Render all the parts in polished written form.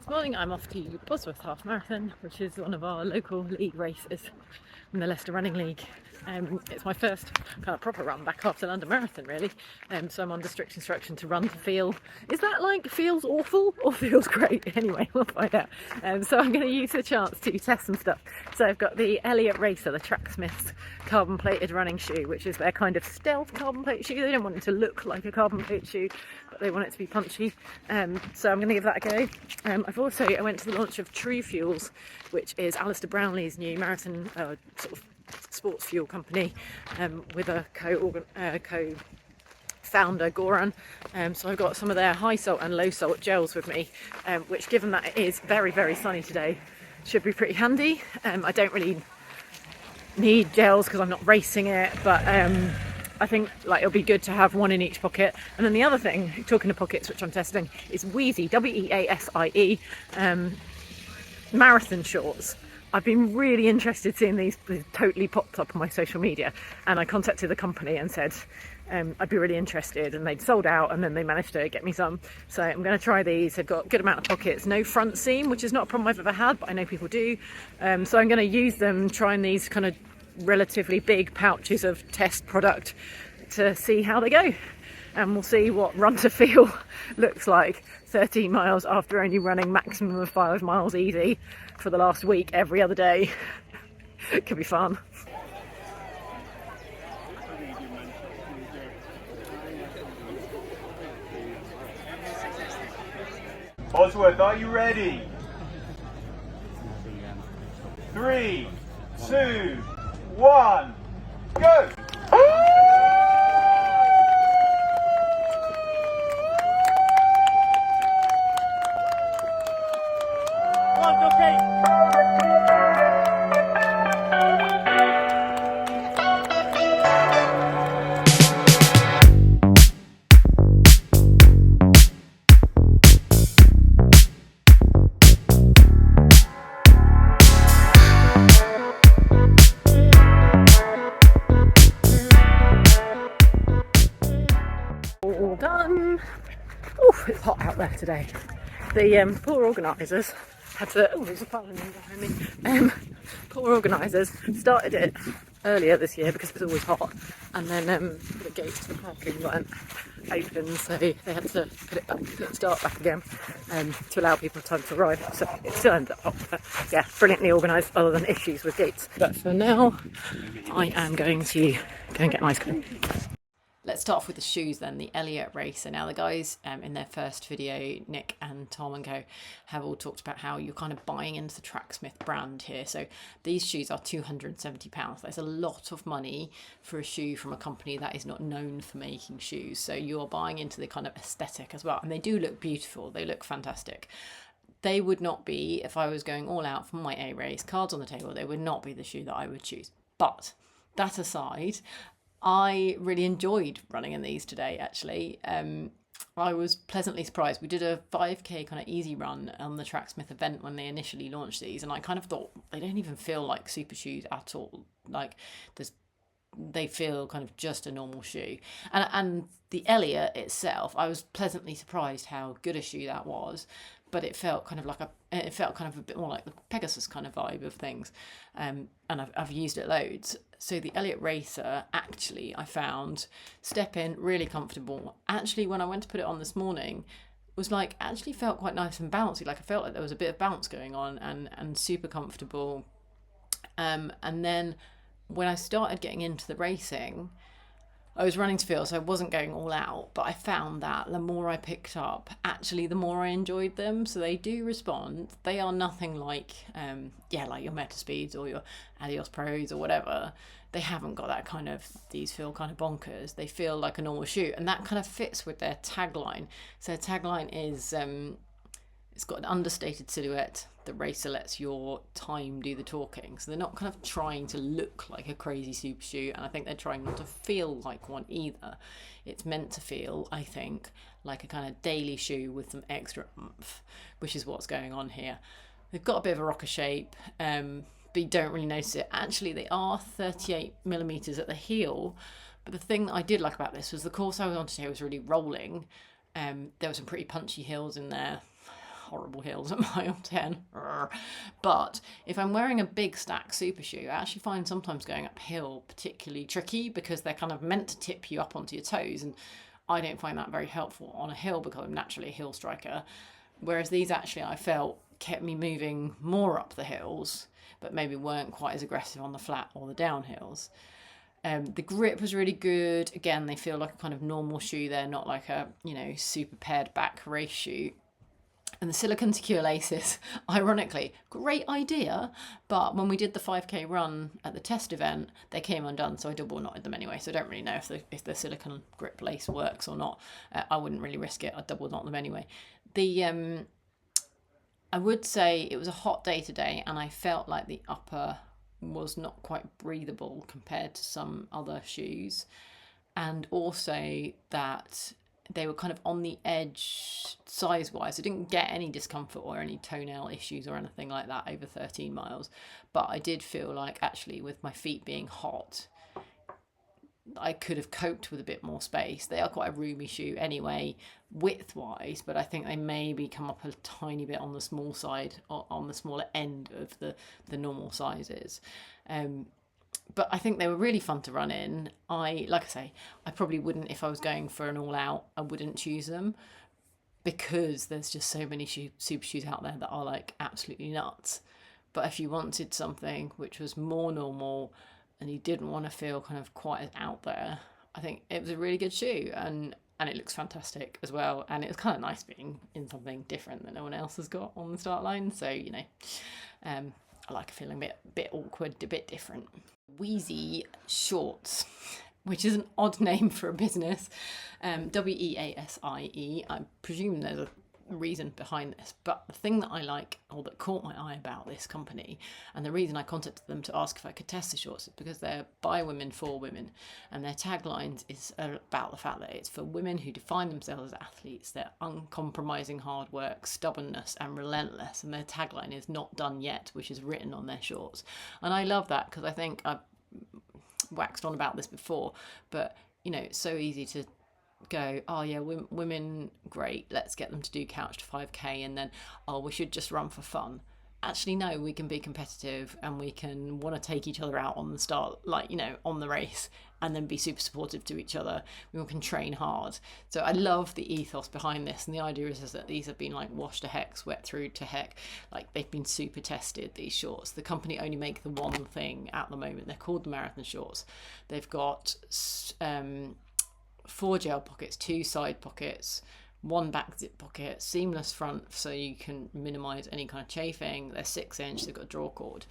morning I'm off to Bosworth Half Marathon, which is one of our local league races from the Leicester Running League. It's my first kind of proper run back after London Marathon, really. So I'm under strict instruction to run to feel. Is that like feels awful or feels great? Anyway, we'll find out. So I'm going to use the chance to test some stuff. So I've got the Eliot Racer, the Tracksmith carbon plated running shoe, which is their kind of stealth carbon plate shoe. They don't want it to look like a carbon plate shoe, but they want it to be punchy. So I'm going to give that a go. I went to the launch of Truefuels, which is Alistair Brownlee's new marathon sort of sports fuel company, with a co-founder Goran. So I've got some of their high salt and low salt gels with me, which, given that it is very, very sunny today, should be pretty handy. I don't really need gels because I'm not racing it, but I think it'll be good to have one in each pocket. And then the other thing, talking to pockets, which I'm testing, is Weasie, W-E-A-S-I-E, marathon shorts. I've been really interested seeing these totally popped up on my social media, and I contacted the company and said I'd be really interested, and they'd sold out, and then they managed to get me some. So I'm going to try these. They've got a good amount of pockets, no front seam, which is not a problem I've ever had, but I know people do. So I'm going to use them, trying these kind of relatively big pouches of test product to see how they go, and we'll see what run to feel looks like 13 miles after only running maximum of 5 miles easy for the last week every other day. It could be fun. Bosworth, are you ready? 3, 2, 1, go! All done. Oh, it's hot out there today. The poor organisers had to. Oh, there's a fire behind me. Poor organisers started it earlier this year because it was always hot, and then the gates to the parking weren't open, so they had to put it start back again to allow people time to arrive. So it still ended up hot, but yeah, brilliantly organised, other than issues with gates. But for now, I am going to go and get an ice cream. Let's start off with the shoes then, the Eliot Racer. Now the guys in their first video, Nick and Tom and co, have all talked about how you're kind of buying into the Tracksmith brand here. So these shoes are £270. That's a lot of money for a shoe from a company that is not known for making shoes. So you're buying into the kind of aesthetic as well. And they do look beautiful. They look fantastic. They would not be, if I was going all out for my A race, cards on the table, they would not be the shoe that I would choose. But that aside, I really enjoyed running in these today, actually. I was pleasantly surprised. We did a 5k kind of easy run on the Tracksmith event when they initially launched these, and I kind of thought they don't even feel like super shoes at all. Like they feel kind of just a normal shoe. And the Eliot itself, I was pleasantly surprised how good a shoe that was. But it felt kind of a bit more like the Pegasus kind of vibe of things, and I've used it loads. So the Eliot Racer, actually, I found step in really comfortable. Actually, when I went to put it on this morning, was actually felt quite nice and bouncy. I felt like there was a bit of bounce going on, and super comfortable. And then when I started getting into the racing, I was running to feel, so I wasn't going all out, but I found that the more I picked up, actually the more I enjoyed them. So they do respond. They are nothing like your Meta Speeds or your Adios Pros or whatever. They haven't got that kind of, these feel kind of bonkers. They feel like a normal shoe, and that kind of fits with their tagline. So their tagline is, it's got an understated silhouette. The racer lets your time do the talking. So they're not kind of trying to look like a crazy super shoe, and I think they're trying not to feel like one either. It's meant to feel, I think, like a kind of daily shoe with some extra oomph, which is what's going on here. They've got a bit of a rocker shape, but you don't really notice it. Actually, they are 38mm at the heel, but the thing that I did like about this was the course I was on today was really rolling. There were some pretty punchy hills in there. horrible hills at mile 10. But if I'm wearing a big stack super shoe, I actually find sometimes going uphill particularly tricky because they're kind of meant to tip you up onto your toes, and I don't find that very helpful on a hill because I'm naturally a hill striker. Whereas these actually, I felt, kept me moving more up the hills, but maybe weren't quite as aggressive on the flat or the downhills. The grip was really good. Again, they feel like a kind of normal shoe. They're not like a, super pared back race shoe. And the silicone secure laces, ironically, great idea, but when we did the 5k run at the test event, they came undone, so I double knotted them anyway. So I don't really know if the silicone grip lace works or not. I wouldn't really risk it. I'd double knot them anyway. I would say it was a hot day today, and I felt like the upper was not quite breathable compared to some other shoes, and also that they were kind of on the edge size-wise. I didn't get any discomfort or any toenail issues or anything like that over 13 miles, but I did feel like actually with my feet being hot, I could have coped with a bit more space. They are quite a roomy shoe anyway, width-wise, but I think they maybe come up a tiny bit on the small side, or on the smaller end of the normal sizes. But I think they were really fun to run in. Like I say, I probably wouldn't, if I was going for an all-out, I wouldn't choose them because there's just so many super shoes out there that are like absolutely nuts. But if you wanted something which was more normal and you didn't want to feel kind of quite as out there, I think it was a really good shoe, and it looks fantastic as well. And it was kind of nice being in something different that no one else has got on the start line. So, I like feeling a bit awkward, a bit different. Weasie shorts, which is an odd name for a business. Weasie. I presume there's a reason behind this, but the thing that I like, or that caught my eye about this company, and the reason I contacted them to ask if I could test the shorts, is because they're by women for women, and their taglines is about the fact that it's for women who define themselves as athletes. They're uncompromising hard work, stubbornness, and relentless, and their tagline is "not done yet," which is written on their shorts. And I love that because I think I've waxed on about this before, but it's so easy to go, oh yeah, women, great, let's get them to do couch to 5k, and then, oh, we should just run for fun. Actually, no, we can be competitive and we can want to take each other out on the start, on the race, and then be super supportive to each other. We all can train hard. So I love the ethos behind this, and the idea is that these have been like washed to heck, sweat through to heck, like they've been super tested, these shorts. The company only make the one thing at the moment. They're called the marathon shorts. They've got 4 gel pockets, 2 side pockets, 1 back zip pocket, seamless front so you can minimise any kind of chafing. They're 6-inch, they've got a draw cord.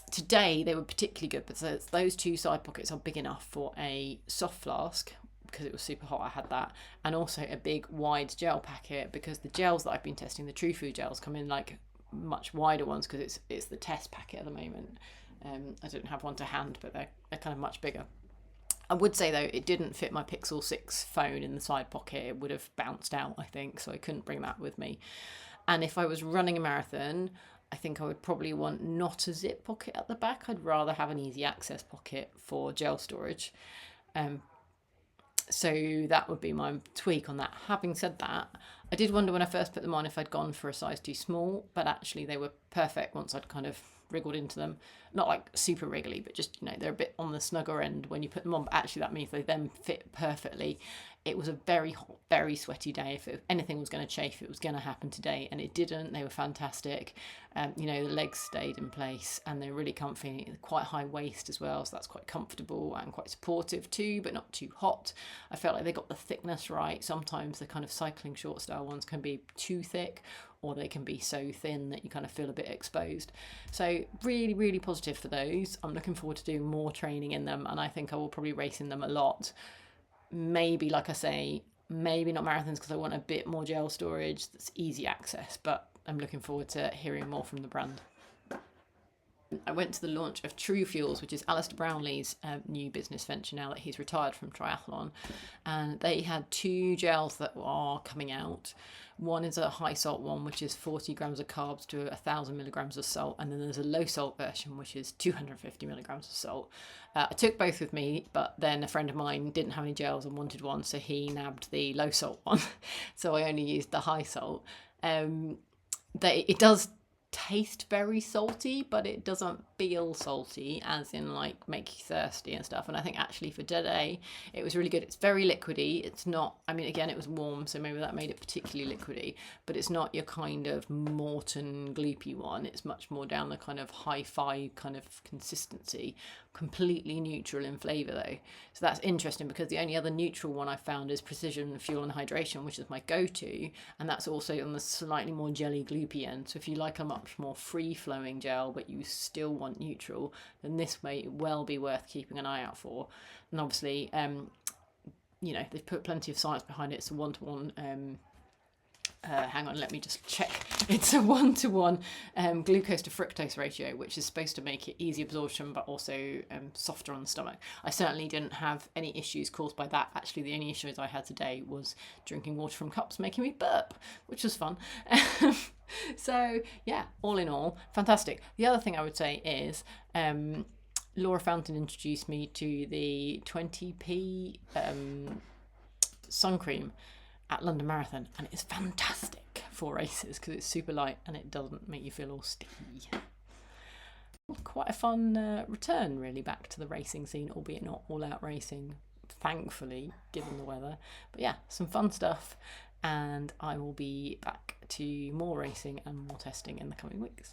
Today they were particularly good, but those 2 side pockets are big enough for a soft flask because it was super hot, I had that, and also a big wide gel packet because the gels that I've been testing, the Truefuels gels, come in like much wider ones because it's the test packet at the moment. I don't have one to hand, but they're kind of much bigger. I would say though, it didn't fit my Pixel 6 phone in the side pocket. It would have bounced out, I think, so I couldn't bring that with me. And if I was running a marathon, I think I would probably want not a zip pocket at the back. I'd rather have an easy access pocket for gel storage. So that would be my tweak on that. Having said that, I did wonder when I first put them on if I'd gone for a size too small, but actually they were perfect once I'd kind of wriggled into them. Not like super wriggly, but just, they're a bit on the snugger end when you put them on, but actually that means they then fit perfectly. It was a very hot, very sweaty day. If anything was going to chafe, it was going to happen today, and it didn't. They were fantastic. The legs stayed in place, and they're really comfy. Quite high waist as well, so that's quite comfortable and quite supportive too, but not too hot. I felt like they got the thickness right. Sometimes the kind of cycling short style ones can be too thick, or they can be so thin that you kind of feel a bit exposed. So really, really positive for those. I'm looking forward to doing more training in them, and I think I will probably race in them a lot. Maybe, like I say, maybe not marathons because I want a bit more gel storage that's easy access, but I'm looking forward to hearing more from the brand. I went to the launch of Truefuels, which is Alistair Brownlee's new business venture now that he's retired from triathlon. And they had 2 gels that are coming out. One is a high salt one, which is 40 grams of carbs to 1,000 milligrams of salt. And then there's a low salt version, which is 250 milligrams of salt. I took both with me, but then a friend of mine didn't have any gels and wanted one, so he nabbed the low salt one. So I only used the high salt. It does taste very salty, but it doesn't feel salty, as in like make you thirsty and stuff. And I think actually for today it was really good. It's very liquidy. It's not, I mean, again, it was warm, so maybe that made it particularly liquidy, but it's not your kind of Morton gloopy one. It's much more down the kind of hi-fi kind of consistency. Completely neutral in flavour though, so that's interesting, because the only other neutral one I found is Precision Fuel and Hydration, which is my go-to, and that's also on the slightly more jelly gloopy end. So if you like a much more free-flowing gel but you still want neutral, then this may well be worth keeping an eye out for. And obviously you know, they've put plenty of science behind it. It's a one-to-one hang on, let me just check. It's a 1-to-1 glucose to fructose ratio, which is supposed to make it easy absorption but also softer on the stomach. I certainly didn't have any issues caused by that. Actually, the only issues I had today was drinking water from cups making me burp, which was fun. So yeah, all in all, fantastic. The other thing I would say is Laura Fountain introduced me to the 20p sun cream at London Marathon, and it's fantastic for races because it's super light and it doesn't make you feel all sticky. Quite a fun return really back to the racing scene, albeit not all out racing, thankfully, given the weather. But yeah, some fun stuff, and I will be back to more racing and more testing in the coming weeks.